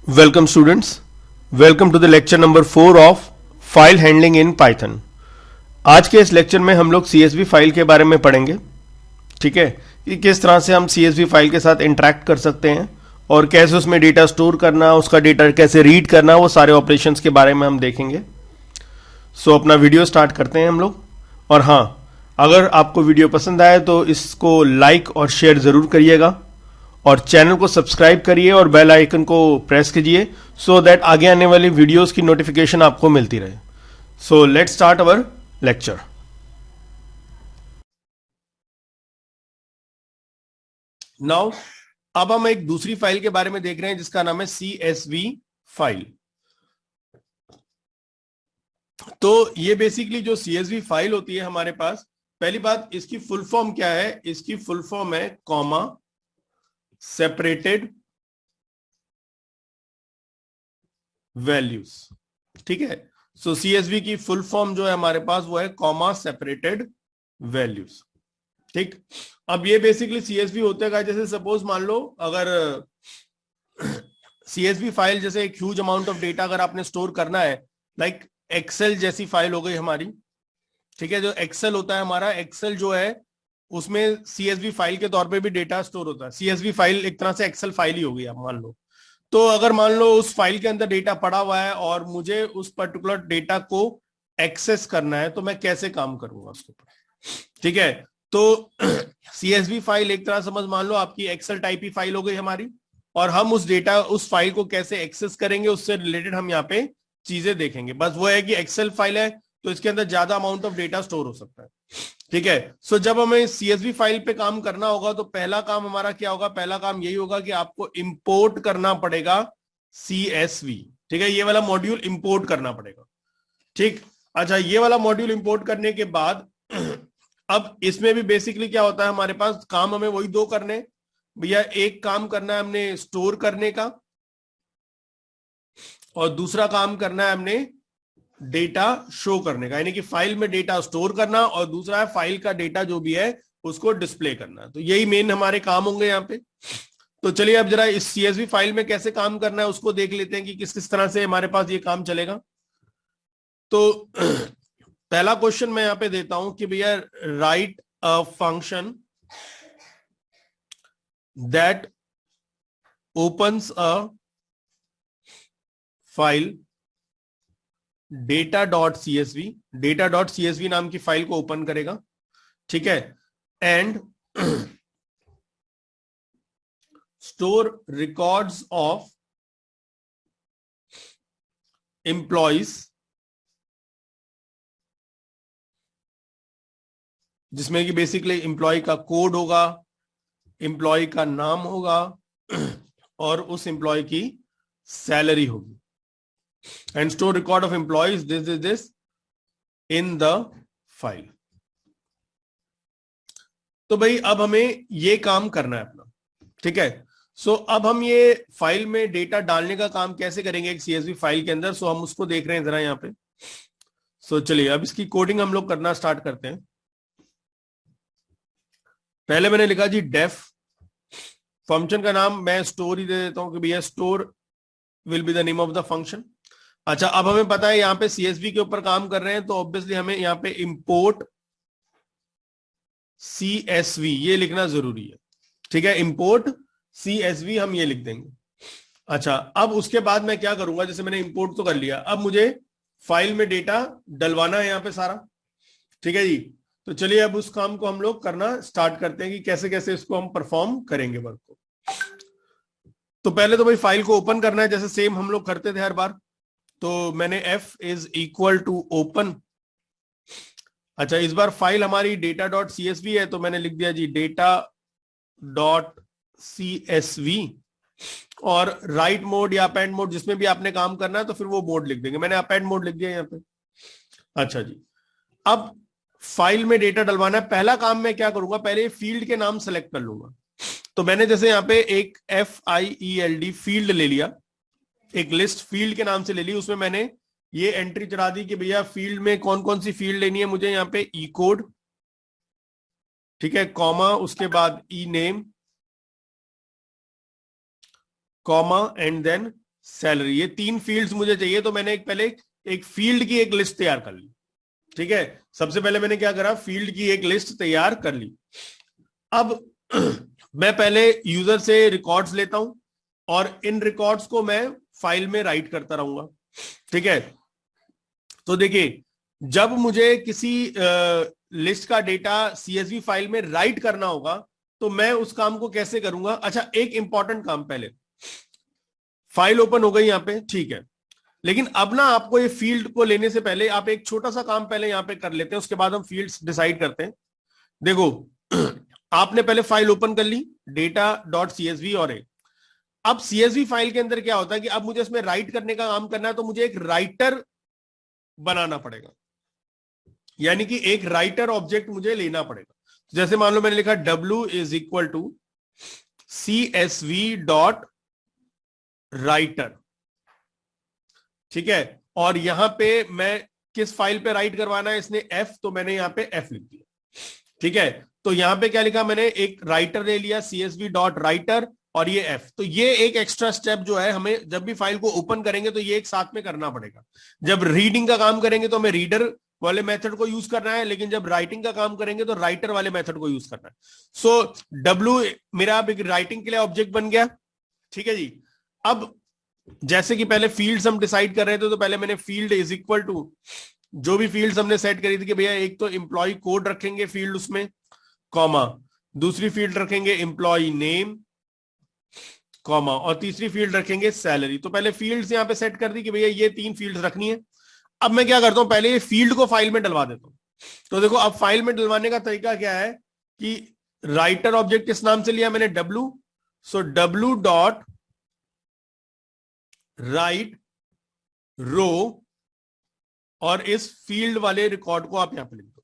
Welcome students. Welcome to the lecture number 4 of file handling in Python. आज के इस lecture में हम लोग CSV फाइल के बारे में पढ़ेंगे। ठीक है, कि किस तरह से हम CSV फाइल के साथ इंटरेक्ट कर सकते हैं और कैसे उसमें डेटा स्टोर करना, उसका डेटा कैसे रीड करना, वो सारे ऑपरेशंस के बारे में हम देखेंगे। सो अपना वीडियो स्टार्ट करते हैं हम लोग। और हाँ, अगर आपको वीडियो पसंद आए तो इसको लाइक और शेयर जरूर करिएगा और चैनल को सब्सक्राइब करिए और बेल आइकन को प्रेस कीजिए सो दैट आगे आने वाली वीडियोस की नोटिफिकेशन आपको मिलती रहे। So let's start our lecture. Now अब हम एक दूसरी फाइल के बारे में देख रहे हैं जिसका नाम है CSV फाइल। तो ये बेसिकली जो CSV फाइल होती है हमारे पास, पहली बात इसकी फुल फॉर्म क्या है? इसकी फुल फॉर्म है कॉमा सेपरेटेड वैल्यूज। ठीक है, सो CSV की फुल फॉर्म जो है हमारे पास वो है कॉमा सेपरेटेड वैल्यूज। ठीक, अब ये बेसिकली CSV होते हैं, जैसे सपोज मान लो अगर CSV फाइल जैसे एक ह्यूज अमाउंट ऑफ डेटा अगर आपने स्टोर करना है, लाइक एक्सेल जैसी फाइल हो गई हमारी। ठीक है, जो एक्सेल होता है हमारा, एक्सेल जो है उसमें CSV फाइल के तौर पे भी डेटा स्टोर होता है। CSV फाइल एक तरह से एक्सेल फाइल ही हो गई, आप मान लो। तो अगर मान लो उस फाइल के अंदर डेटा पड़ा हुआ है और मुझे उस पर्टिकुलर डेटा को एक्सेस करना है, तो मैं कैसे काम करूंगा उसके ऊपर? ठीक है, तो CSV फाइल एक तरह समझ मान लो आपकी एक्सेल टाइप ही फाइल हो गई हमारी, और हम उस डेटा उस फाइल को कैसे एक्सेस करेंगे उससे रिलेटेड हम यहाँ पे चीजें देखेंगे। बस वो है कि एक्सेल फाइल है तो इसके अंदर ज्यादा अमाउंट ऑफ डेटा स्टोर हो सकता है। ठीक है, सो जब हमें CSV फाइल पे काम करना होगा तो पहला काम हमारा क्या होगा? पहला काम यही होगा कि आपको इंपोर्ट करना पड़ेगा CSV। ठीक है, ये वाला मॉड्यूल इंपोर्ट करना पड़ेगा। ठीक, अच्छा, ये वाला मॉड्यूल इंपोर्ट करने के बाद अब इसमें भी बेसिकली क्या होता है हमारे पास, काम हमें वही दो करने भैया। एक काम करना है हमने स्टोर करने का और दूसरा काम करना है हमने डेटा शो करने का, यानी कि फाइल में डेटा स्टोर करना, और दूसरा है फाइल का डेटा जो भी है उसको डिस्प्ले करना। तो यही मेन हमारे काम होंगे यहाँ पे। तो चलिए अब जरा इस CSV फाइल में कैसे काम करना है उसको देख लेते हैं कि किस किस तरह से हमारे पास ये काम चलेगा। तो पहला क्वेश्चन मैं यहां पे देता हूं कि भैया right a function that opens a file data.csv। data.csv नाम की फाइल को ओपन करेगा। ठीक है, and store records of employees, जिसमें कि बेसिकली एम्प्लॉय का कोड होगा, एम्प्लॉय का नाम होगा और उस एम्प्लॉय की सैलरी होगी। And store record of employees this in the file. तो भाई अब हमें ये काम करना है अपना। ठीक है, सो अब हम ये फाइल में डेटा डालने का काम कैसे करेंगे एक CSV फाइल के अंदर, सो हम उसको देख रहे हैं जरा यहाँ पे। सो चलिए अब इसकी कोडिंग हम लोग करना स्टार्ट करते हैं। पहले मैंने लिखा जी डेफ, फंक्शन का नाम मैं स्टोर ही दे देता हूं कि भैया store will be the name of the function. अच्छा, अब हमें पता है यहाँ पे CSV के ऊपर काम कर रहे हैं तो ऑब्वियसली हमें यहाँ पे इंपोर्ट CSV ये लिखना जरूरी है। ठीक है, इंपोर्ट CSV हम ये लिख देंगे। अच्छा, अब उसके बाद मैं क्या करूंगा, जैसे मैंने इंपोर्ट तो कर लिया, अब मुझे फाइल में डेटा डलवाना है यहाँ पे सारा। ठीक है जी, तो चलिए अब उस काम को हम लोग करना स्टार्ट करते हैं कि कैसे कैसे इसको हम परफॉर्म करेंगे वर्क को। तो पहले तो भाई फाइल को ओपन करना है, जैसे सेम हम लोग करते थे हर बार। तो मैंने F is equal to open. अच्छा, इस बार फाइल हमारी data.csv है तो मैंने लिख दिया जी data.csv, और राइट मोड या अपेंड मोड जिसमें भी आपने काम करना है तो फिर वो मोड लिख देंगे। मैंने अपेंड मोड लिख दिया यहाँ पे। अच्छा जी, अब फाइल में डेटा डलवाना है। पहला काम मैं क्या करूंगा, पहले फील्ड के नाम सेलेक्ट कर लूंगा। तो मैंने जैसे यहाँ पे एक FIELD फील्ड ले लिया, एक लिस्ट फील्ड के नाम से ले ली, उसमें मैंने ये एंट्री चढ़ा दी कि भैया फील्ड में कौन कौन सी फील्ड लेनी है मुझे, यहाँ पे ई कोड, ठीक है, कॉमा, उसके बाद E name, comma, and then salary, ये 3 फील्ड्स मुझे चाहिए। तो मैंने पहले एक फील्ड की एक लिस्ट तैयार कर ली। ठीक है, सबसे पहले मैंने क्या करा, फील्ड की एक लिस्ट तैयार कर ली। अब मैं पहले यूजर से रिकॉर्ड्स लेता हूं और इन रिकॉर्ड्स को मैं फाइल में राइट करता रहूंगा। ठीक है, तो देखिए, जब मुझे किसी लिस्ट का डेटा सीएसवी फाइल में राइट करना होगा तो मैं उस काम को कैसे करूंगा। अच्छा, एक इंपॉर्टेंट काम, पहले फाइल ओपन हो गई यहां पे, ठीक है, लेकिन अब ना आपको ये फील्ड को लेने से पहले आप एक छोटा सा काम पहले यहां पे कर लेते हैं, उसके बाद हम फील्ड्स डिसाइड करते हैं। देखो, आपने पहले फाइल ओपन कर ली डेटा डॉट सीएसवी और अब सीएसवी फाइल के अंदर क्या होता है कि अब मुझे इसमें राइट करने का काम करना है, तो मुझे एक राइटर बनाना पड़ेगा, यानी कि एक राइटर ऑब्जेक्ट मुझे लेना पड़ेगा। जैसे मान लो मैंने लिखा W is equal to CSV dot writer. ठीक है, और यहां पे मैं किस फाइल पे राइट करवाना है, इसने F, तो मैंने यहां पे F लिख दिया। ठीक है, तो यहां पे क्या लिखा मैंने, एक राइटर ले लिया CSV डॉट राइटर और ये F। तो ये एक एक्स्ट्रा स्टेप जो है, हमें जब भी फाइल को ओपन करेंगे तो ये एक साथ में करना पड़ेगा। जब रीडिंग का काम करेंगे तो हमें रीडर वाले मेथड को यूज करना है, लेकिन जब राइटिंग का काम करेंगे तो राइटर वाले मेथड को यूज करना है। सो W मेरा अब एक राइटिंग के लिए ऑब्जेक्ट बन गया। ठीक है जी, अब जैसे कि पहले फील्ड्स हम डिसाइड कर रहे थे, तो पहले मैंने फील्ड इज इक्वल टू जो भी फील्ड्स हमने सेट करी थी कि भैया एक तो एम्प्लॉय कोड रखेंगे फील्ड उसमें, कॉमा, दूसरी फील्ड रखेंगे एम्प्लॉय नेम, कॉमा, और तीसरी फील्ड रखेंगे सैलरी। तो पहले फील्ड्स यहां पे सेट कर दी कि भैया ये 3 फील्ड्स रखनी है। अब मैं क्या करता हूं, पहले ये फील्ड को फाइल में डलवा देता हूं। तो देखो, अब फाइल में डलवाने का तरीका क्या है कि राइटर ऑब्जेक्ट किस नाम से लिया मैंने, W, सो W डॉट राइट रो, और इस फील्ड वाले रिकॉर्ड को आप यहां पे लिख दो।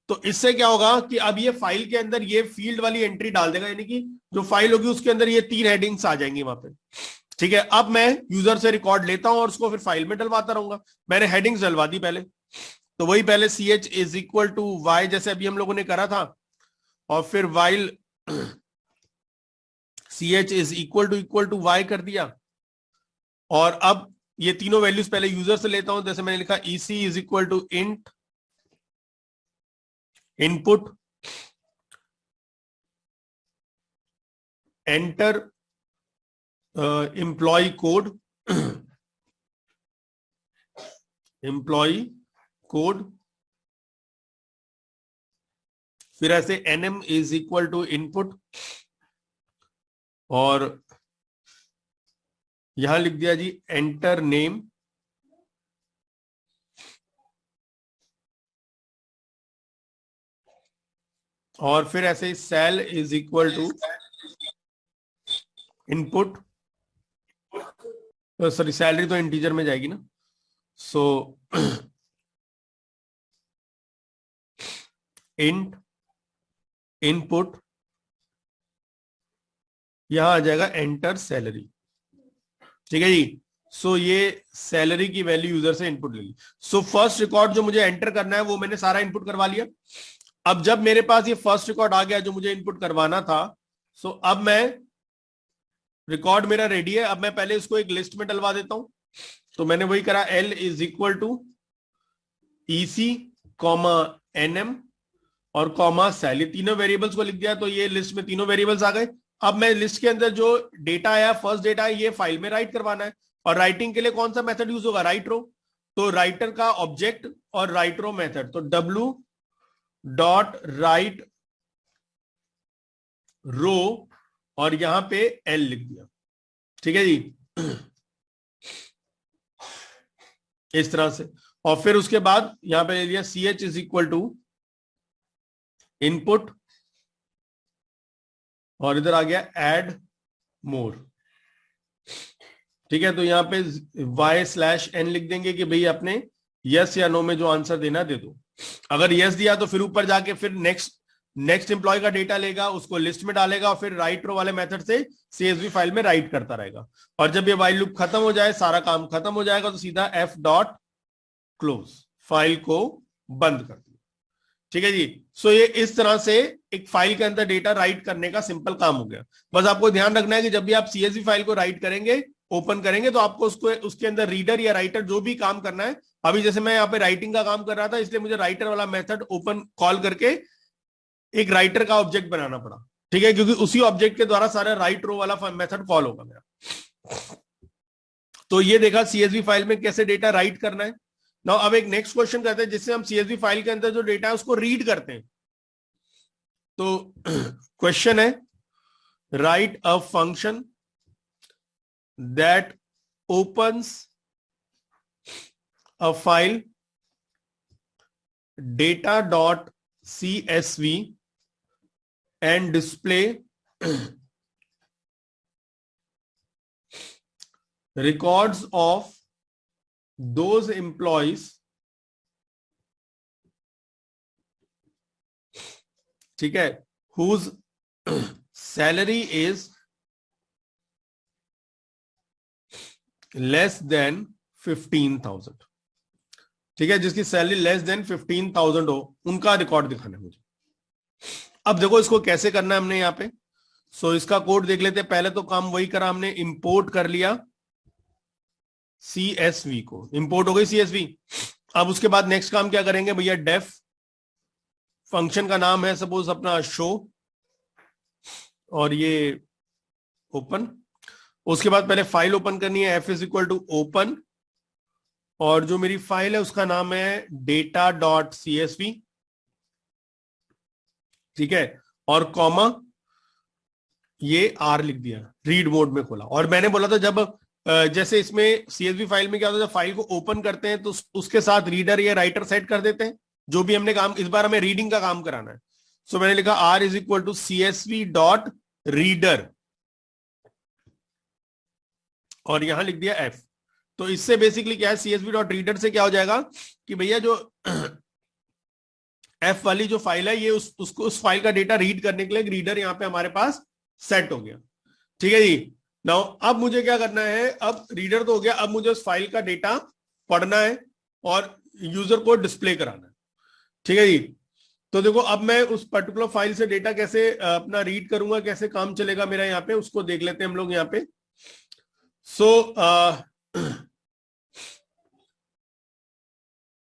तो इससे क्या होगा कि अब ये फाइल के अंदर ये फील्ड वाली एंट्री डाल देगा, यानी कि जो फाइल होगी उसके अंदर ये 3 हेडिंग्स आ जाएंगी वहां पे। ठीक है, अब मैं यूजर से रिकॉर्ड लेता हूं और उसको फिर फाइल में डलवाता रहूंगा। मैंने हेडिंग्स डलवा दी पहले, तो वही पहले CH is equal to Y, जैसे अभी हम लोगों ने करा था, और फिर while CH is equal to Y कर दिया। और अब ये तीनों वैल्यूज पहले यूजर से लेता हूं, जैसे मैंने लिखा EC is equal to int input enter employee code, employee code, फिर ऐसे NM is equal to input, और यहां लिख दिया जी एंटर नेम, और फिर ऐसे सेल is equal to input, sorry salary तो इंटीजर में जाएगी ना, सो इंट इनपुट, यहां आ जाएगा एंटर सैलरी। ठीक है जी, सो ये सैलरी की वैल्यू यूजर से इनपुट ले ली। सो फर्स्ट रिकॉर्ड जो मुझे एंटर करना है वो मैंने सारा इनपुट करवा लिया। अब जब मेरे पास ये फर्स्ट रिकॉर्ड आ गया जो मुझे इनपुट करवाना था, सो अब मैं, रिकॉर्ड मेरा रेडी है, अब मैं पहले इसको एक लिस्ट में डलवा देता हूं। तो मैंने वही करा, L is equal to EC comma NM और कॉमा सेल, ये तीनों वेरिएबल्स को लिख दिया। तो ये लिस्ट में तीनों वेरिएबल्स आ गए। अब मैं लिस्ट के अंदर जो डेटा आया, फर्स्ट डेटा है, ये फाइल में राइट करवाना है। और राइटिंग के लिए कौन सा मेथड यूज होगा, राइट रो। तो राइटर का ऑब्जेक्ट और राइट रो मेथड, तो W डॉट राइट रो, और यहां पे L लिख दिया। ठीक है जी, इस तरह से। और फिर उसके बाद यहां पे ले लिया CH is equal to input, और इधर आ गया ऐड मोर। ठीक है, तो यहां पे Y/N लिख देंगे कि भाई अपने यस या नो में जो आंसर देना दे दो। अगर यस दिया तो फिर ऊपर जाके फिर नेक्स्ट एम्प्लॉय का डेटा लेगा, उसको लिस्ट में डालेगा, और फिर राइट रो वाले मेथड से CSV फाइल में राइट करता रहेगा। और जब ये वाइल लूप खत्म हो जाए, सारा काम खत्म हो जाएगा, तो सीधा F डॉट क्लोज, फाइल को बंद कर दिया। ठीक है जी, सो ये इस तरह से एक फाइल के अंदर डेटा राइट करने का सिंपल काम हो गया। बस आपको ध्यान रखना है कि जब भी आप CSV फाइल को राइट करेंगे ओपन करेंगे तो आपको उसको उसके अंदर रीडर या राइटर जो भी काम करना है, अभी जैसे मैं यहाँ पे राइटिंग का काम कर रहा था इसलिए मुझे राइटर वाला मेथड ओपन कॉल करके एक राइटर का ऑब्जेक्ट बनाना पड़ा, ठीक है, क्योंकि उसी ऑब्जेक्ट के द्वारा सारा राइट रो वाला मेथड कॉल होगा मेरा। तो ये देखा सीएसवी फाइल में कैसे डेटा राइट करना है। नाउ अब एक नेक्स्ट क्वेश्चन करते हैं जिससे हम सीएसवी फाइल के अंदर जो डेटा है उसको रीड करते हैं। तो क्वेश्चन है right a function that opens a file data.csv and display records of those employees, ठीक है, whose salary is less than 15,000, ठीक है, जिसकी सैलरी लेस देन 15,000 हो उनका रिकॉर्ड दिखाना है मुझे। अब देखो इसको कैसे करना है हमने यहाँ पे। सो इसका कोड देख लेते हैं। पहले तो काम वही करा हमने, इंपोर्ट कर लिया CSV को, इंपोर्ट हो गई CSV। अब उसके बाद नेक्स्ट काम क्या करेंगे भैया, डेफ फंक्शन का नाम है सपोज अपना शो और ये ओपन। उसके बाद पहले फाइल ओपन करनी है, F is equal to open और जो मेरी फाइल है उसका नाम है data.csv, ठीक है, और कॉमा ये R लिख दिया, रीड मोड में खोला। और मैंने बोला था जब जैसे इसमें CSV फाइल में क्या होता है, जब फाइल को ओपन करते हैं तो उसके साथ रीडर या राइटर सेट कर देते हैं, जो भी हमने काम, इस बार हमें रीडिंग का काम कराना है। सो मैंने लिखा R is equal to CSV dot reader और यहां लिख दिया F। तो इससे बेसिकली क्या है, CSV डॉट रीडर से क्या हो जाएगा कि भैया जो F वाली जो फाइल है ये उसको उस फाइल का डेटा रीड करने के लिए रीडर यहां पे हमारे पास सेट हो गया, ठीक है जी। नाउ अब मुझे क्या करना है, अब रीडर तो हो गया, अब मुझे उस फाइल का डेटा पढ़ना है और यूजर को डिस्प्ले कराना है, ठीक है जी। तो देखो अब मैं उस पर्टिकुलर फाइल से डेटा कैसे अपना रीड करूंगा, कैसे काम चलेगा मेरा यहाँ पे, उसको देख लेते हैं हम लोग यहाँ पे। सो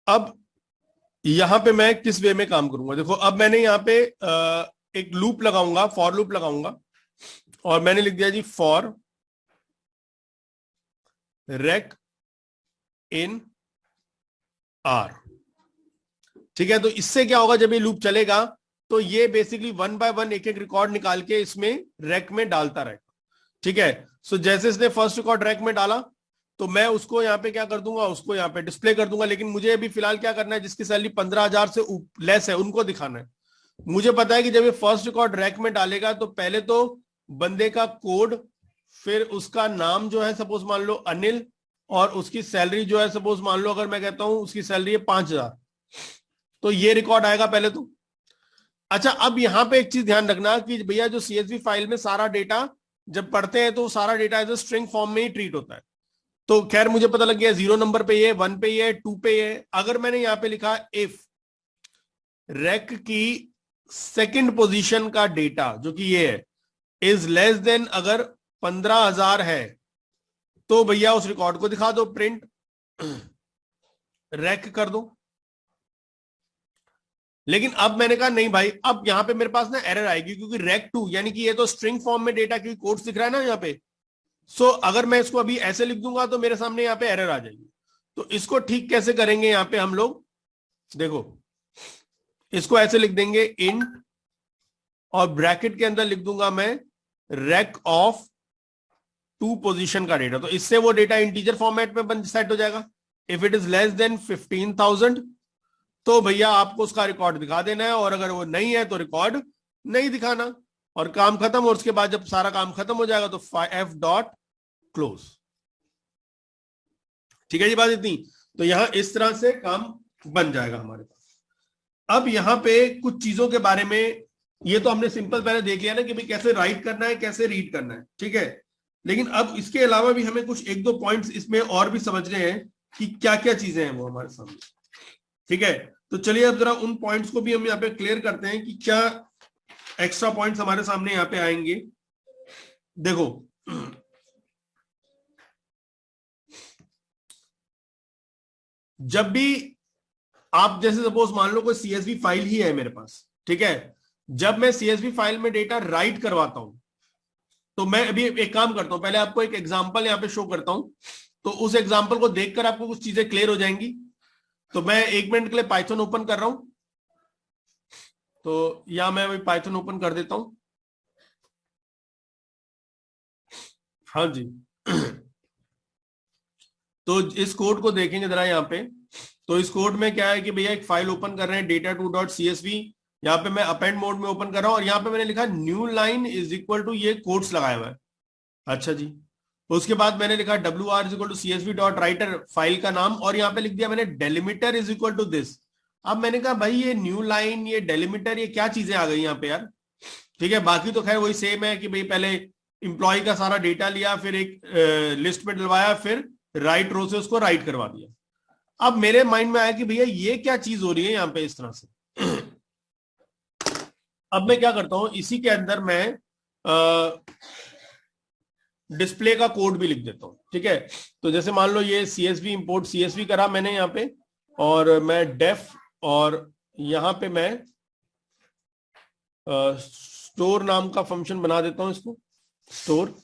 अब यहां पे मैं किस वे में काम करूंगा, देखो अब मैंने यहाँ पे एक लूप लगाऊंगा, फॉर लूप लगाऊंगा और मैंने लिख दिया जी फॉर रेक इन आर, ठीक है। तो इससे क्या होगा, जब ये लूप चलेगा तो ये बेसिकली 1 बाय 1 एक एक रिकॉर्ड निकाल के इसमें रैक में डालता रहेगा, ठीक है। सो जैसे इसने फर्स्ट रिकॉर्ड रैक में डाला तो मैं उसको यहाँ पे क्या कर दूंगा, उसको यहाँ पे डिस्प्ले कर दूंगा। लेकिन मुझे अभी फिलहाल क्या करना है, जिसकी सैलरी 15,000 से लेस है उनको दिखाना है। मुझे पता है कि जब ये फर्स्ट रिकॉर्ड रैक में डालेगा तो पहले तो बंदे का कोड, फिर उसका नाम जो है सपोज मान लो अनिल, और उसकी सैलरी जो है सपोज मान लो अगर मैं कहता हूं उसकी सैलरी है 5,000, तो ये रिकॉर्ड आएगा पहले तो। अच्छा अब यहां पे एक चीज ध्यान रखना कि भैया जो CSV फाइल में सारा डेटा जब पढ़ते हैं तो सारा data as a string form में ही ट्रीट होता है। तो खैर मुझे पता लग गया 0 नंबर पे ये, 1 पे ये, 2 पे ये। अगर मैंने यहां पे लिखा इफ रैक की सेकंड पोजीशन का डेटा जो कि ये है इज लेस देन अगर 15,000 है तो भैया उस रिकॉर्ड को दिखा दो, प्रिंट रैक कर दो। लेकिन अब मैंने कहा नहीं भाई, अब यहां पे मेरे पास ना एरर आएगी क्योंकि रैक 2 यानी कि ये तो स्ट्रिंग फॉर्म में डेटा क्योंकि कोड्स दिख रहा है ना यहाँ पे। सो अगर मैं इसको अभी ऐसे लिख दूंगा तो मेरे सामने यहाँ पे एरर आ जाएगी। तो इसको ठीक कैसे करेंगे यहाँ पे हम लोग, देखो इसको ऐसे लिख देंगे इंट और ब्रैकेट के अंदर लिख दूंगा मैं रैक ऑफ 2 पोजीशन का डेटा। तो इससे वो डेटा इंटीजर फॉर्मेट में सेट हो जाएगा। If it is less than 15,000 तो भैया आपको उसका रिकॉर्ड दिखा देना है, और अगर वो नहीं है तो रिकॉर्ड नहीं दिखाना और काम खत्म। और उसके बाद जब सारा काम खत्म हो जाएगा तो F डॉट क्लोज, ठीक है जी, बात इतनी। तो यहां इस तरह से काम बन जाएगा हमारे पास। अब यहां पे कुछ चीजों के बारे में, ये तो हमने सिंपल पहले देख लिया ना कि भाई कैसे राइट करना है, कैसे रीड करना है, ठीक है। लेकिन अब इसके अलावा भी हमें कुछ 1-2 पॉइंट्स इसमें और भी समझने हैं कि क्या क्या चीजें हैं वो हमारे सामने, ठीक है। तो चलिए अब जरा उन पॉइंट्स को भी हम यहाँ पे क्लियर करते हैं कि क्या एक्स्ट्रा पॉइंट्स हमारे सामने यहाँ पे आएंगे। देखो जब भी आप जैसे सपोज मान लो कोई सीएसवी फाइल ही है मेरे पास, ठीक है, जब मैं सीएसवी फाइल में डेटा राइट करवाता हूं, तो मैं अभी एक काम करता हूं, पहले आपको एक एग्जांपल यहां पे शो करता हूं, तो उस एग्जांपल को देखकर आपको कुछ चीजें क्लियर हो जाएंगी। तो मैं 1 मिनट के लिए पाइथन ओपन कर रहा हूं, तो या मैं अभी पाइथन ओपन कर देता हूं। हाँ जी। तो इस कोड को देखेंगे जरा यहाँ पे। तो इस कोड में क्या है कि भैया एक फाइल ओपन कर रहे हैं data2.csv, यहाँ पे मैं अपेंड मोड में ओपन कर रहा हूं, और यहाँ पे मैंने लिखा new line is equal to ये कोट्स लगाया हुआ है। अच्छा जी। उसके बाद मैंने लिखा WR is equal to CSV dot writer file का नाम, और यहाँ पे लिख दिया मैंने delimiter is equal to this. अब मैंने कहा भाई ये न्यू लाइन, ये डेलिमीटर, ये क्या चीजें आ गई यहाँ पे यार। ठीक है, बाकी तो खैर वही सेम है कि भाई पहले इंप्लॉय का सारा डेटा लिया, फिर एक लिस्ट में डलवाया, फिर राइट रो से उसको राइट करवा दिया। अब मेरे माइंड में आया कि भैया ये क्या चीज हो रही है यहाँ पे इस तरह से। अब मैं क्या करता हूं, इसी के अंदर मैं डिस्प्ले का कोड भी लिख देता हूं। ठीक है, तो जैसे मान लो ये CSV इंपोर्ट CSV करा मैंने यहाँ पे, और मैं डेफ, और यहां पे मैं स्टोर नाम का फंक्शन बना देता हूं इसको, स्टोर।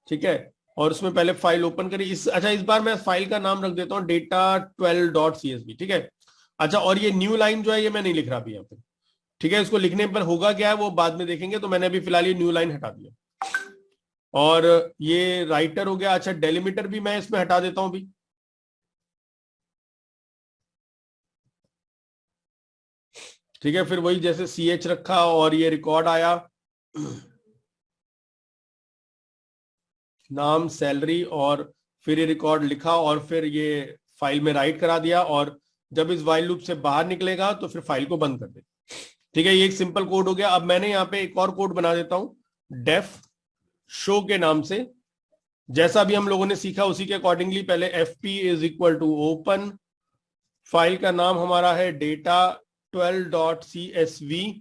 ठीक है, और उसमें पहले फाइल ओपन करी अच्छा इस बार मैं फाइल का नाम रख देता हूं data12.csv। ठीक है, अच्छा, और ये न्यू लाइन जो है ये मैं नहीं लिख रहा अभी यहाँ पे। ठीक है, इसको लिखने पर होगा क्या है वो बाद में देखेंगे, तो मैंने अभी फिलहाल ये न्यू लाइन हटा दिया। और ये राइटर हो गया। अच्छा, डेलिमीटर भी मैं इसमें हटा देता हूं अभी। ठीक है, फिर वही जैसे CH रखा और ये रिकॉर्ड आया, नाम, सैलरी, और फिर ये रिकॉर्ड लिखा, और फिर ये फाइल में राइट करा दिया, और जब इस वाइल लूप से बाहर निकलेगा तो फिर फाइल को बंद कर दे। ठीक है, ये एक सिंपल कोड हो गया। अब मैंने यहाँ पे एक और कोड बना देता हूं डेफ शो के नाम से, जैसा भी हम लोगों ने सीखा उसी के अकॉर्डिंगली। पहले fp is equal to open, file का नाम हमारा है data12.csv,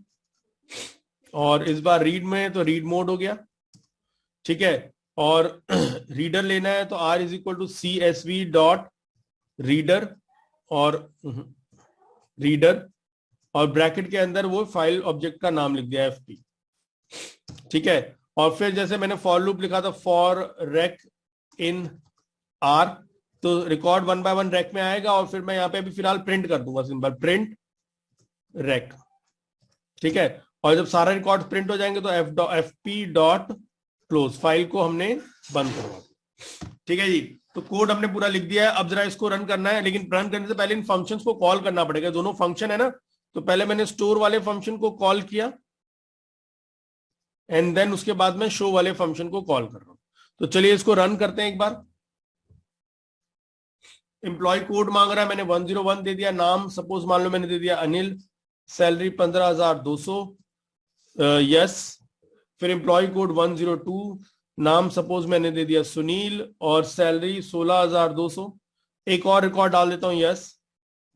और इस बार रीड में तो रीड मोड हो गया। ठीक है, और रीडर लेना है तो r is equal to CSV dot reader, और रीडर, और ब्रैकेट के अंदर वो फाइल ऑब्जेक्ट का नाम लिख दिया fp। ठीक है, और फिर जैसे मैंने फॉर लूप लिखा था फॉर रेक इन r, तो रिकॉर्ड 1 बाय 1 रेक में आएगा, और फिर मैं यहाँ पे अभी फिलहाल प्रिंट कर दूंगा, सिंपल प्रिंट रेक। ठीक है, और जब सारा रिकॉर्ड प्रिंट हो जाएंगे तो fp डॉट क्लोज, फाइल को हमने बंद करवा दिया। ठीक है जी, तो कोड हमने पूरा लिख दिया है। अब जरा इसको रन करना है, लेकिन रन करने से पहले इन फंक्शंस को कॉल करना पड़ेगा। दोनों फंक्शन है ना, तो पहले मैंने स्टोर वाले फंक्शन को कॉल किया, एंड देन उसके बाद मैं शो वाले फंक्शन को कॉल कर रहा हूं। तो चलिए इसको रन करते हैं एक बार। एम्प्लॉय कोड मांग रहा है, मैंने 101 दे दिया। नाम सपोज मान लो मैंने दे दिया अनिल, सैलरी 15,200, यस। फिर एम्प्लॉय कोड 102, नाम सपोज मैंने दे दिया सुनील, और सैलरी 16,200। एक और रिकॉर्ड डाल देता हूं, यस।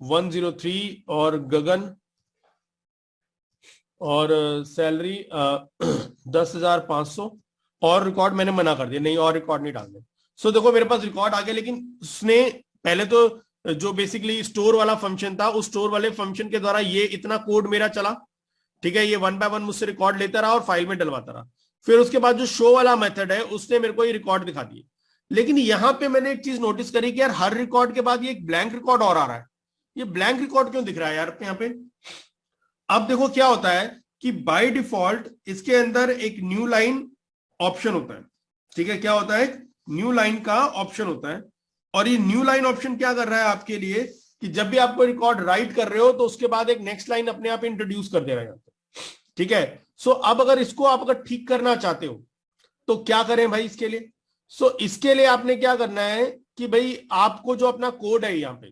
103 और गगन, और सैलरी 10,500, और रिकॉर्ड मैंने मना कर दिया, नहीं और रिकॉर्ड नहीं डालने। सो देखो मेरे पास रिकॉर्ड आ गया, लेकिन उसने पहले तो जो बेसिकली स्टोर वाला फंक्शन था, उस स्टोर वाले फंक्शन के द्वारा ये इतना कोड मेरा चला। ठीक है, ये 1 बाय 1 मुझसे रिकॉर्ड लेता रहा और फाइल में डलवाता रहा। फिर उसके बाद जो शो वाला मेथड है उसने मेरे को ये रिकॉर्ड दिखा दिए। लेकिन यहां पे मैंने एक चीज नोटिस करी कि यार हर रिकॉर्ड के बाद ये एक ब्लैंक रिकॉर्ड और आ रहा है। ये ब्लैंक रिकॉर्ड क्यों दिख रहा है यार यहाँ पे। अब देखो क्या होता है कि बाय डिफॉल्ट इसके अंदर एक न्यू लाइन ऑप्शन होता है। ठीक है, क्या होता है, न्यू लाइन का ऑप्शन होता है। और ये न्यू लाइन ऑप्शन क्या कर रहा है आपके लिए कि जब भी आप कोई रिकॉर्ड राइट कर रहे हो तो उसके बाद एक नेक्स्ट लाइन अपने आप इंट्रोड्यूस कर दे रहा है। ठीक है, सो अब अगर इसको आप अगर ठीक करना चाहते हो तो क्या करें भाई इसके लिए। सो इसके लिए आपने क्या करना है कि भाई आपको जो अपना कोड है यहाँ पे,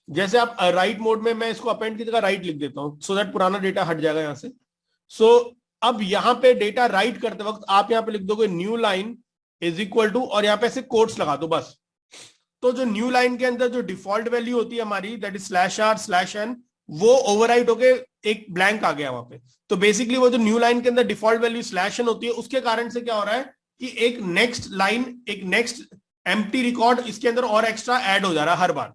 जैसे आप राइट मोड में, मैं इसको अपेंड की जगह राइट लिख देता हूं सो दैट पुराना डेटा हट जाएगा यहां से। सो अब यहां पे डेटा राइट करते वक्त आप यहां पे लिख दोगे new line is equal to, और यहां पे ऐसे कोट्स लगा दो बस। तो जो न्यू लाइन के अंदर जो डिफॉल्ट वैल्यू होती है हमारी, दैट इज /r/n, वो ओवरराइट होके एक ब्लैंक आ गया वहां पे। तो बेसिकली वो जो न्यू लाइन के अंदर डिफॉल्ट वैल्यू /n होती है, उसके कारण से क्या हो रहा है कि एक नेक्स्ट लाइन, एक नेक्स्ट एम्प्टी रिकॉर्ड इसके अंदर और एक्स्ट्रा ऐड हो जा रहा है हर बार।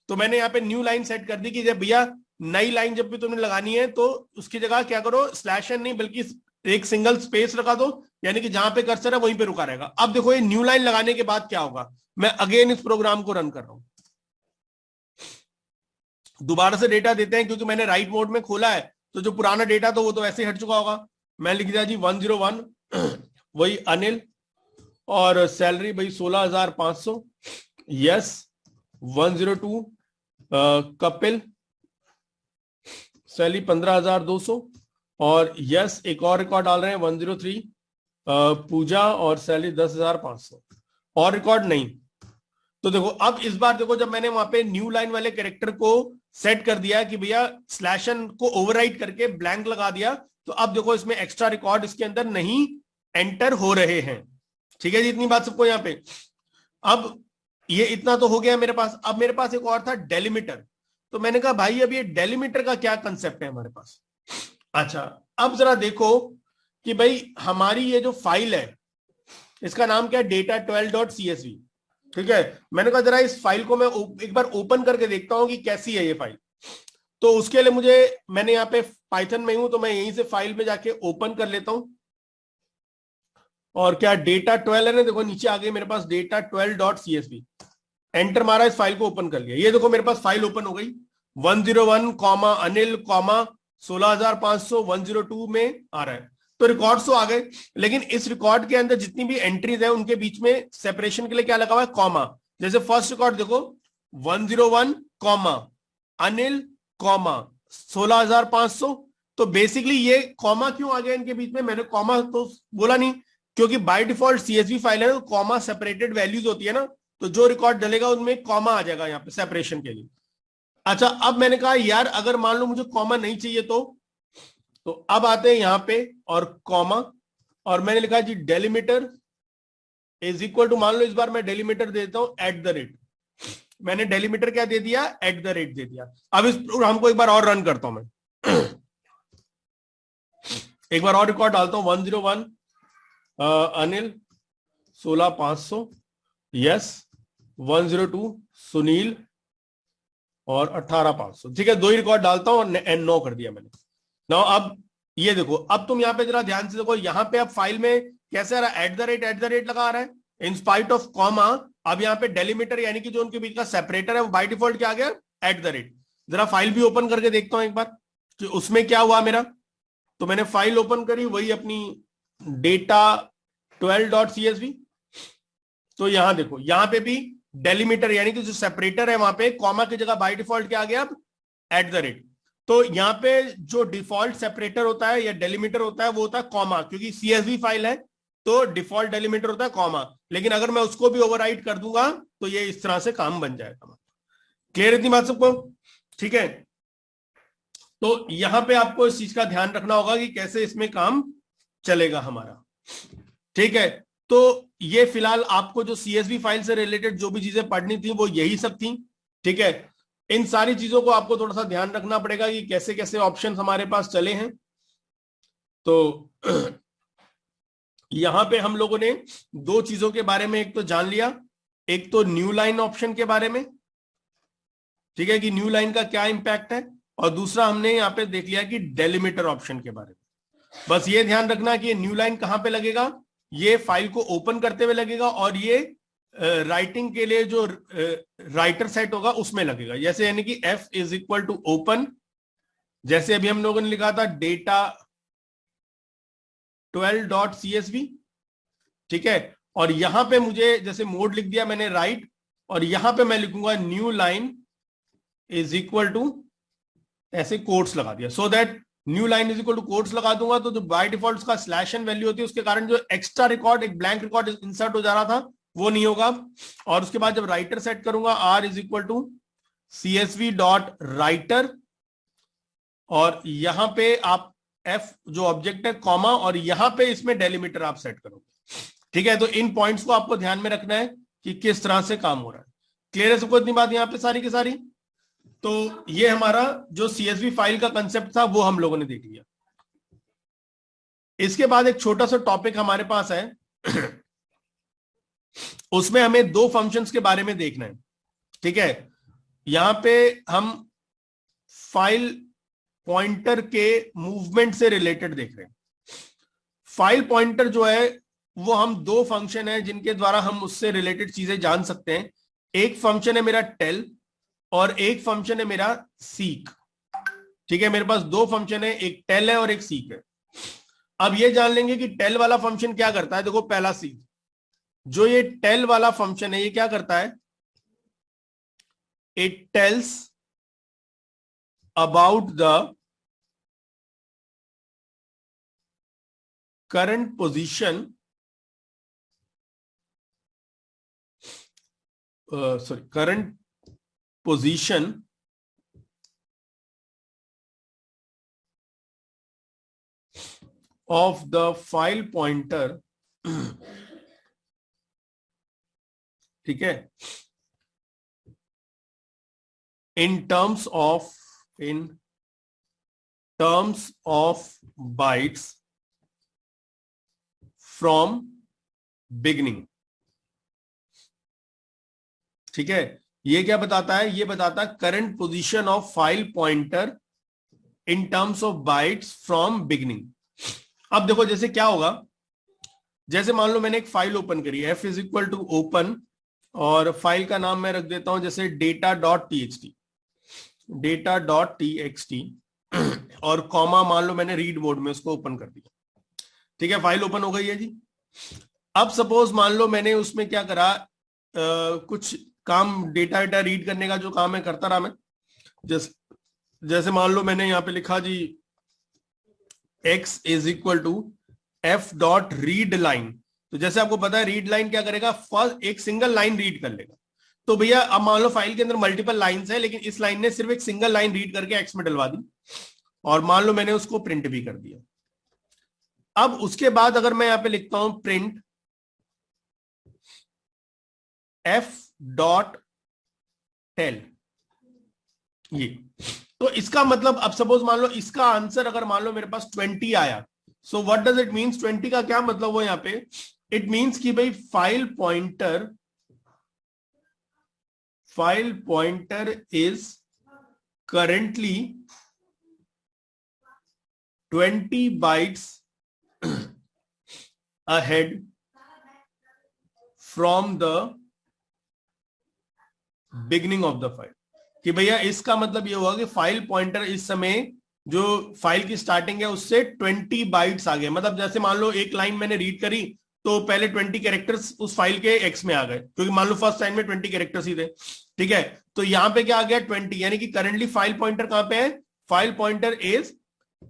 तो मैंने यहाँ पे न्यू लाइन सेट कर दी कि जब भैया नई लाइन जब भी तुमने लगानी है तो उसकी जगह क्या करो, स्लैश एन नहीं बल्कि एक सिंगल स्पेस लगा दो, यानी कि जहां पे कर्सर है वहीं पे रुका रहेगा। अब देखो ये न्यू लाइन लगाने के बाद क्या होगा, मैं अगेन इस प्रोग्राम को रन कर रहा हूं, दोबारा से डेटा देते हैं क्योंकि मैंने राइट मोड में खोला है, तो जो पुराना डेटा तो वो तो ऐसे ही हट चुका होगा। मैं लिख दिया जी 101 वही अनिल, और सैलरी भाई 16,500, यस। 102 कपिल, सैलरी 15,200, और यस एक और रिकॉर्ड डाल रहे हैं 103 पूजा, और सैलरी 10,500, और रिकॉर्ड नहीं। तो देखो अब इस बार देखो जब मैंने वहां पे न्यू लाइन वाले कैरेक्टर को सेट कर दिया कि भैया स्लैश एन को ओवरराइट करके ब्लैंक लगा दिया, तो अब देखो इसमें एक्स्ट्रा रिकॉर्ड इसके अंदर नहीं एंटर हो रहे हैं। ठीक है जी, इतनी बात सबको यहाँ पे। अब ये इतना तो हो गया मेरे पास। अब मेरे पास एक और था डेलिमीटर, तो मैंने कहा भाई अब ये डेलिमीटर का क्या कंसेप्ट है हमारे पास। अच्छा अब जरा देखो कि भाई हमारी ये जो फाइल है इसका नाम क्या है, data12.csv। ठीक है, मैंने कहा जरा इस फाइल को मैं एक बार ओपन करके देखता हूं कि कैसी है ये फाइल। तो उसके लिए मैंने यहाँ पे पाइथन में हूं तो मैं यहीं से फाइल में जाके ओपन कर लेता हूं। और क्या data12 है ना, देखो नीचे आ गई मेरे पास data12.csv, एंटर मारा, इस फाइल को ओपन कर लिया। ये देखो मेरे पास फाइल ओपन हो गई, 101 अनिल 16,500 102 में आ रहा है। तो रिकॉर्ड्स तो आ गए, लेकिन इस रिकॉर्ड के अंदर जितनी भी एंट्रीज है उनके बीच में सेपरेशन के लिए क्या लगा हुआ है, कॉमा। जैसे फर्स्ट रिकॉर्ड देखो 101 अनिल 16,500, तो बेसिकली ये कॉमा क्यों आ गया इनके बीच में, मैंने कॉमा तो बोला नहीं क्योंकि बाय डिफॉल्ट सीएसवी फाइल है तो कॉमा सेपरेटेड वैल्यूज होती है ना, तो जो रिकॉर्ड डलेगा उनमें कॉमा आ जाएगा यहाँ पे सेपरेशन के लिए। अच्छा अब मैंने कहा यार अगर मान लो मुझे कॉमा नहीं चाहिए तो अब आते हैं यहां पे और कॉमा, और मैंने लिखा जी डेलिमीटर इज इक्वल टू, मान लो इस बार मैं डेलिमीटर देता हूं @ मैंने डेलिमीटर क्या दे दिया, @ दे दिया। अब इस प्रोग्राम को एक बार और रन करता हूं मैं एक बार और रिकॉर्ड डालता हूं 101 अनिल 16,500, यस। 102 सुनील और 18,500। ठीक है, दो ही रिकॉर्ड डालता हूं और 9 कर दिया मैंने। नाउ अब ये देखो, अब तुम यहां पे जरा ध्यान से देखो, यहां पे अब फाइल में कैसे आ रहा है, @ लगा रहा है इन स्पाइट ऑफ कॉमा। अब यहां पे डेलिमीटर यानी कि जो उनके बीच का सेपरेटर है वो बाय डिफॉल्ट क्या आ गया, @ जरा फाइल भी ओपन करके देखता हूं एक बार कि उसमें क्या हुआ मेरा। तो मैंने फाइल ओपन करी, वही अपनी data12.csv। तो यहां देखो, यहां पे भी डेलिमीटर यानी कि जो सेपरेटर है वहां पे कॉमा की जगह बाय डिफॉल्ट क्या आ गया, अब @ तो यहां पे जो डिफॉल्ट सेपरेटर होता है या डेलिमीटर होता है वो होता है कॉमा, क्योंकि सीएसवी फाइल है तो डिफॉल्ट डेलिमीटर होता है कॉमा। लेकिन अगर मैं उसको भी ओवरराइट कर दूंगा तो ये इस तरह से काम बन जाएगा। क्लियर इतनी बात सबको? ठीक है, तो यहां पे आपको इस चीज का ध्यान रखना होगा कि कैसे इसमें काम चलेगा हमारा। ठीक है, तो ये फिलहाल आपको जो सीएसवी फाइल से रिलेटेड जो भी चीजें पढ़नी थी वो यही सब थी। ठीक है, इन सारी चीजों को आपको थोड़ा सा ध्यान रखना पड़ेगा कि कैसे कैसे ऑप्शन हमारे पास चले हैं। तो यहां पे हम लोगों ने दो चीजों के बारे में एक तो जान लिया, एक तो न्यू लाइन ऑप्शन के बारे में, ठीक है, कि न्यू लाइन का क्या इंपैक्ट है, और दूसरा हमने यहां पे देख लिया कि डेलिमीटर ऑप्शन के बारे में। बस ये ध्यान रखना कि ये न्यू लाइन कहां पे लगेगा, ये फाइल को ओपन करते हुए लगेगा, और ये राइटिंग के लिए जो राइटर सेट होगा उसमें लगेगा। जैसे यानी कि F is equal to open, जैसे अभी हम लोगों ने लिखा था data12.csv। ठीक है, और यहां पे मुझे जैसे मोड लिख दिया मैंने राइट, और यहां पे मैं लिखूंगा new line is equal to, ऐसे कोट्स लगा दिया, so that new line is equal to quotes लगा दूंगा तो जो बाय डिफॉल्ट का स्लैश एन वैल्यू होती है उसके कारण जो एक्स्ट्रा रिकॉर्ड, एक ब्लैंक रिकॉर्ड इंसर्ट हो जा रहा था वो नहीं होगा। और उसके बाद जब राइटर सेट करूंगा R is equal to CSV.writer, और यहां पे आप F जो ऑब्जेक्ट है कॉमा, और यहां पे इसमें डेलिमीटर आप सेट करोगे। ठीक है, तो इन पॉइंट्स को आपको ध्यान में रखना है कि किस तरह से काम हो रहा है। क्लियर है सबको इतनी बात यहां पे सारी की सारी? तो ये हमारा जो CSV फाइल का कंसेप्ट था वो हम लोगों ने देख लिया। इसके बाद एक छोटा सा टॉपिक हमारे पास है उसमें हमें दो फंक्शंस के बारे में देखना है, ठीक है। यहां पे हम फाइल पॉइंटर के मूवमेंट से रिलेटेड देख रहे हैं। फाइल पॉइंटर जो है वो हम दो फंक्शन है जिनके द्वारा हम उससे रिलेटेड चीजें जान सकते हैं। एक फंक्शन है मेरा टेल और एक फंक्शन है मेरा सीक, ठीक है। मेरे पास दो फंक्शन है, एक टेल है और एक सीक है। अब ये जान लेंगे कि टेल वाला फंक्शन क्या करता है। देखो पहला सीक, जो ये टेल वाला फंक्शन है ये क्या करता है, it tells about the current position current position of the file pointer ठीक है, in terms of bytes from beginning, ठीक है। ये क्या बताता है, ये बताता है current position of file pointer in terms of bytes from beginning. अब देखो जैसे क्या होगा, जैसे मान लो मैंने एक फाइल ओपन करी, F is equal to open, और फाइल का नाम मैं रख देता हूं जैसे data.txt और कॉमा मान लो मैंने रीड मोड में उसको ओपन कर दिया, ठीक है। फाइल ओपन हो गई है जी। अब सपोज मान लो मैंने उसमें क्या करा, कुछ काम डेटा वेटा रीड करने का जो काम है करता रहा मैं। जैसे मान लो मैंने यहां पे लिखा जी x is equal to F dot read line. तो जैसे आपको पता है रीड लाइन क्या करेगा, फर्स्ट एक सिंगल लाइन रीड कर लेगा। तो भैया अब मान लो फाइल के अंदर मल्टीपल लाइंस है, लेकिन इस लाइन ने सिर्फ एक सिंगल लाइन रीड करके एक्स में डलवा दी, और मान लो मैंने उसको प्रिंट भी कर दिया। अब उसके बाद अगर मैं यहां पे लिखता हूं प्रिंट एफ डॉट टेल, ये तो इसका मतलब अब सपोज मान लो इसका आंसर अगर मान लो मेरे पास 20 आया, so what does it means, 20 का क्या मतलब हो यहां पे, इट मीन्स कि भाई file pointer is currently 20 bytes ahead from the beginning of the file. कि भैया इसका मतलब ये हुआ कि फाइल पॉइंटर इस समय जो फाइल की स्टार्टिंग है उससे 20 बाइट्स आ गए। मतलब जैसे मान लो एक लाइन मैंने रीड करी तो पहले 20 कैरेक्टर्स उस फाइल के एक्स में आ गए, क्योंकि मान लो फर्स्ट लाइन में 20 कैरेक्टर्स ही थे, ठीक है। तो यहां पे क्या आ गया 20, यानी कि करंटली फाइल पॉइंटर कहां पे है, file pointer is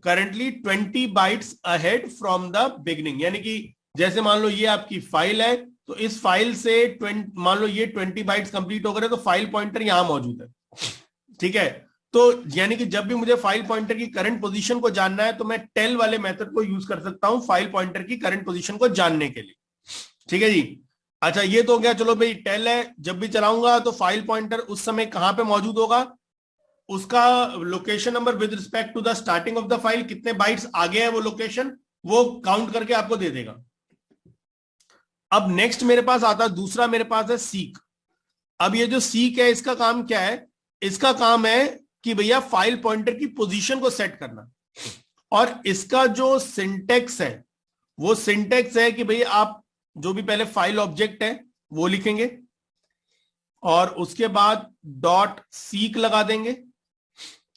currently 20 bytes ahead from the beginning. यानी कि जैसे मान लो ये आपकी फाइल है, तो इस फाइल से मान लो ये 20 बाइट्स कंप्लीट हो गए तो फाइल पॉइंटर यहां मौजूद है, ठीक है। तो यानी कि जब भी मुझे फाइल पॉइंटर की करंट पोजीशन को जानना है तो मैं टेल वाले मेथड को यूज कर सकता हूं फाइल पॉइंटर की करंट पोजीशन को जानने के लिए, ठीक है जी। अच्छा ये तो हो गया, चलो भाई टेल है, जब भी चलाऊंगा तो फाइल पॉइंटर उस समय कहां पे मौजूद होगा, उसका location number with respect to the starting of the file, कितने बाइट्स आगे है वो लोकेशन, वो काउंट करके आपको दे देगा। अब नेक्स्ट मेरे पास आता दूसरा, मेरे पास है सीक। अब ये जो सीक है इसका काम क्या है, इसका काम है कि भैया फाइल पॉइंटर की पोजीशन को सेट करना, और इसका जो सिंटेक्स है वो सिंटेक्स है कि भैया आप जो भी पहले फाइल ऑब्जेक्ट है वो लिखेंगे, और उसके बाद डॉट सीक लगा देंगे,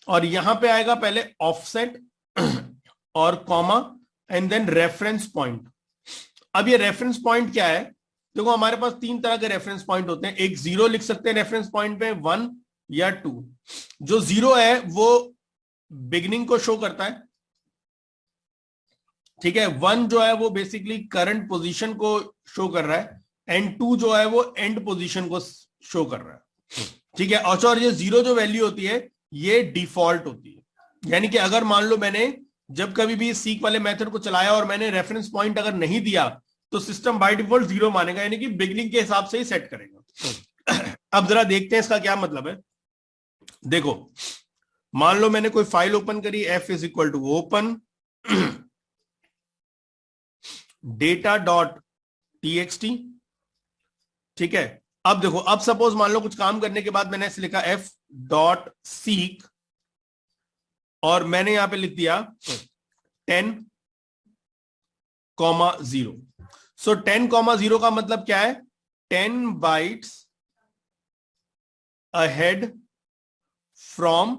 और यहां पे आएगा पहले ऑफसेट और comma and then reference point. अब ये रेफरेंस पॉइंट क्या है, देखो हमारे पास तीन तरह के रेफरेंस पॉइंट होते हैं। एक जीरो लिख सकते हैं रेफरेंस पॉइंट पे, 1 या 2। जो जीरो है वो बिगिनिंग को शो करता है, ठीक है। 1 जो है वो बेसिकली करंट पोजीशन को शो कर रहा है, एंड 2 जो है वो एंड पोजीशन को शो कर रहा है, ठीक है। और ये जीरो जो वैल्यू होती है ये डिफॉल्ट होती है। यानी कि अगर मान लो मैंने जब कभी भी सीक वाले मेथड को चलाया और मैंने रेफरेंस पॉइंट अगर नहीं दिया तो सिस्टम बाय डिफॉल्ट जीरो मानेगा, यानी कि बिगिनिंग के हिसाब से ही सेट करेगा। अब जरा देखते हैं इसका क्या मतलब है। देखो मान लो मैंने कोई फाइल ओपन करी, F is equal to open data.txt ठीक है, अब देखो, अब सपोज मान लो कुछ काम करने के बाद मैंने ऐसे लिखा एफ डॉट सीक, और मैंने यहां पे लिख दिया 10,0। सो 10,0 का मतलब क्या है? 10 बाइट्स अहेड फ्रॉम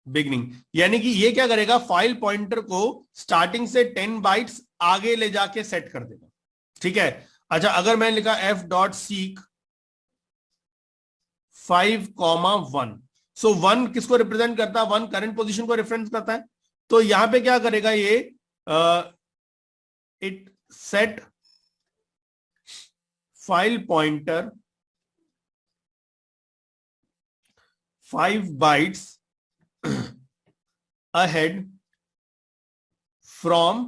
बिगनिंग। यानी कि ये क्या करेगा, फाइल पॉइंटर को स्टार्टिंग से 10 बाइट्स आगे ले जाके सेट कर देगा। ठीक है, अच्छा, अगर मैंने लिखा एफ डॉट सीक 5,1, सो 1 किसको रिप्रेजेंट करता है? 1 करंट पोजीशन को रेफरेंस करता है। तो यहां पे क्या करेगा ये, it set file pointer 5 bytes ahead from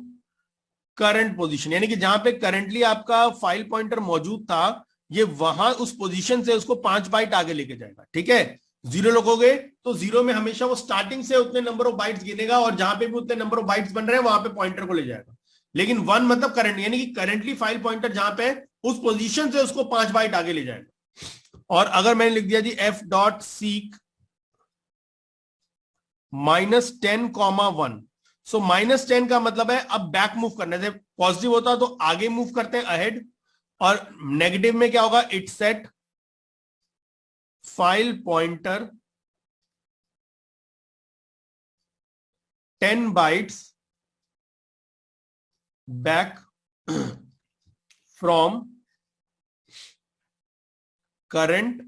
current position. यानी कि जहां पे करंटली आपका फाइल पॉइंटर मौजूद था, ये वहां उस पोजीशन से उसको 5 बाइट आगे लेके जाएगा। ठीक है, 0 लिखोगे तो 0 में हमेशा वो स्टार्टिंग से उतने नंबर ऑफ बाइट्स गिनेगा, और जहां पे भी उतने नंबर ऑफ बाइट्स बन रहे हैं वहां पे पॉइंटर को ले जाएगा। लेकिन 1 मतलब करंट, यानी कि करंटली फाइल पॉइंटर जहां पे उस पोजीशन से उसको 5 बाइट आगे ले जाएगा। और अगर मैंने लिख दिया जी एफ डॉट सीक -10,1, सो -10 का मतलब है अब बैक मूव करने से, पॉजिटिव होता तो आगे मूव करते हैं अहेड, और नेगेटिव में क्या होगा, it set file pointer 10 bytes back from current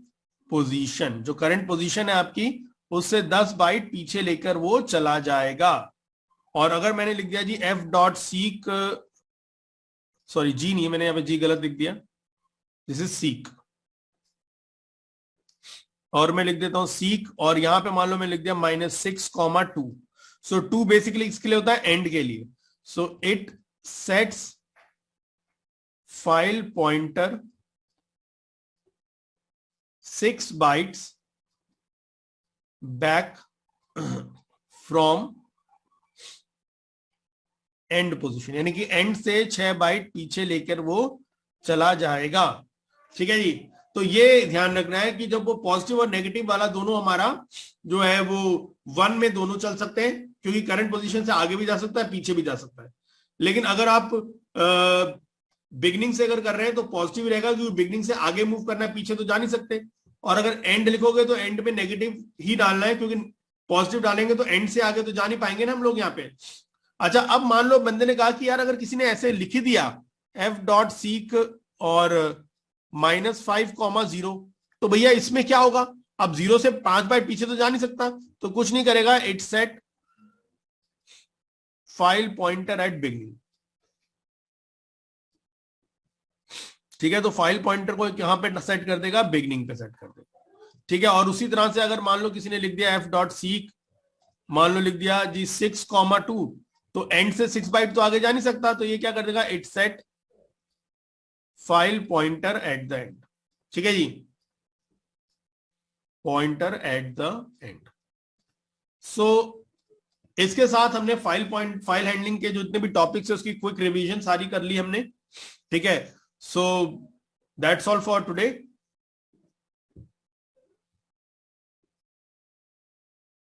position. जो करंट पोजीशन है आपकी, उससे 10 बाइट पीछे लेकर वो चला जाएगा। और अगर मैंने लिख दिया जी एफ डॉट सीक, सॉरी जी नहीं, मैंने यहां पे जी गलत लिख दिया, दिस इज सीक, और मैं लिख देता हूं सीक, और यहां पे मान लो मैं लिख दिया -6,2। सो 2 बेसिकली इसके लिए होता है एंड के लिए। So it sets file pointer 6 bytes back from and position, यानी कि एंड से 6 बाइट पीछे लेकर वो चला जाएगा। ठीक है जी, तो ये ध्यान रखना है कि जब वो पॉजिटिव और नेगेटिव वाला दोनों हमारा जो है वो 1 में दोनों चल सकते हैं, क्योंकि करंट पोजीशन से आगे भी जा सकता है, पीछे भी जा सकता है। लेकिन अगर आप बिगनिंग से अगर कर रहे हैं तो पॉजिटिव रहेगा, क्योंकि बिगनिंग से आगे मूव करना है, पीछे तो जा नहीं सकते। और अगर एंड लिखोगे तो एंड में नेगेटिव ही डालना है, क्योंकि पॉजिटिव डालेंगे तो एंड से आगे तो जा नहीं पाएंगे ना हम लोग यहाँ पे। अच्छा, अब मान लो बंदे ने कहा कि यार अगर किसी ने ऐसे लिख दिया एफ डॉट सीक और -5,0, तो भैया इसमें क्या होगा? अब 0 से 5 बाइट पीछे तो जा नहीं सकता, तो कुछ नहीं करेगा, it set file pointer at beginning. ठीक है, तो फाइल पॉइंटर को यहां पे सेट कर देगा, बिगनिंग पे सेट कर देगा। ठीक है, और उसी तरह से अगर मान लो किसी ने लिख दिया एफ डॉट सीक, मान लो लिख दिया जी 6,2, तो एंड से 6 बाइट तो आगे जा नहीं सकता, तो ये क्या कर देगा, it set file pointer at the end. ठीक है जी, पॉइंटर एट द एंड। सो इसके साथ हमने फाइल हैंडलिंग के जो जितने भी टॉपिक्स है उसकी क्विक रिवीजन सारी कर ली हमने। ठीक है, so that's all for today.